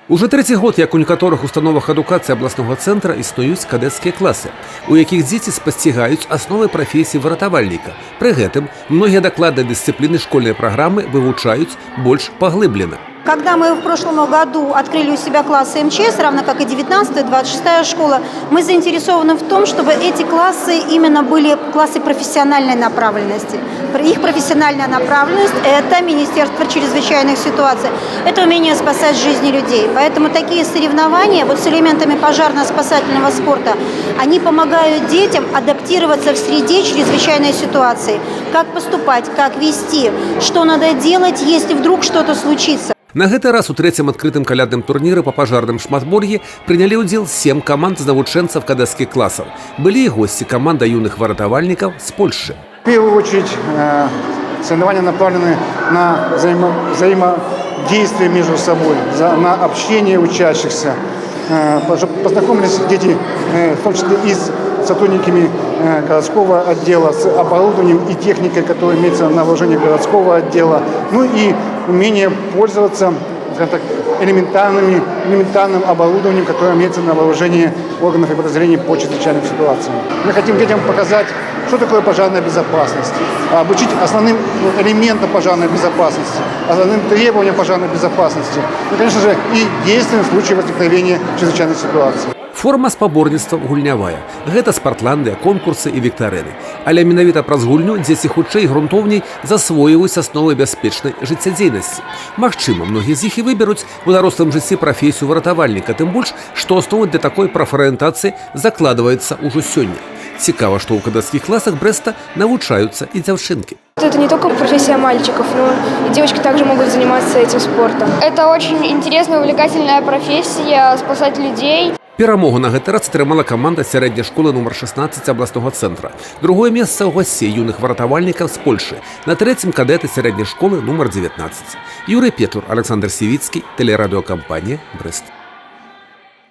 Уже третий год, як у некаторых установах адукацыі абласнога цэнтра існуюць кадэцкія класы, у якіх дзеці спасцігаюць асновы прафесіі выратавальніка. Пры гэтым многія дакладныя дысцыпліны школьнай праграмы вывучаюць больш паглыблена. Когда мы в прошлом году открыли у себя классы МЧС, равно как и 19-я, 26-я школа, мы заинтересованы в том, чтобы эти классы именно были классы профессиональной направленности. Их профессиональная направленность – это Министерство чрезвычайных ситуаций, это умение спасать жизни людей. Поэтому такие соревнования вот с элементами пожарно-спасательного спорта, они помогают детям адаптироваться в среде чрезвычайной ситуации. Как поступать, как вести, что надо делать, если вдруг что-то случится. На гэты раз у трэцім адкрытым калядным турніры па пажарным шматбор'і прынялі ўдзел 7 каманд з навучэнцаў кадэцкіх класаў. Былі і госці команда юных выратавальнікаў з Польши. В первую очередь соревнования направлены на взаимодействие между собой, на общение учащихся. Познакомились дети, в том числе и с сотрудниками городского отдела, с оборудованием и техникой, которая имеется на вооружении городского отдела, ну и умение пользоваться, скажем так, элементарным оборудованием, которое имеется на вооружении органов и подразделений по чрезвычайным ситуациям. Мы хотим детям показать, что такое пожарная безопасность, обучить основным элементам пожарной безопасности, основным требованиям пожарной безопасности, и, конечно же, и действиям в случае возникновения чрезвычайной ситуации. Форма спаборніцтва гульнявая. Гэта спартландыя, конкурсы і віктарыны. Але менавіта праз гульню дзеці хутчэй і грунтоўней засвоююць асновы бяспечнай жыццядзейнасці. Магчыма, многія з іх і выберуць у дарослым жыцці прафесію выратавальніка, тым больш, што асновы для такой прафарыентацыі закладваецца ўжо сёння. Цікава, што ў кадэцкіх класах Брэста навучаюцца і дзяўчынкі. Это не только профессия мальчиков, но и девочки также могут заниматься этим спортом. Это очень интересная, увлекательная профессия – спасать людей. Перамогу на гэты раз атрымала каманда сярэдняй школы нумар 16 абласнога цэнтра. Другое месца ў гасцей юных выратавальнікаў з Польши. На трэцім кадэты сярэдняй школы нумар 19. Юрый Петур, Александр Сівіцкі, тэлерадыёкампанія «Брэст».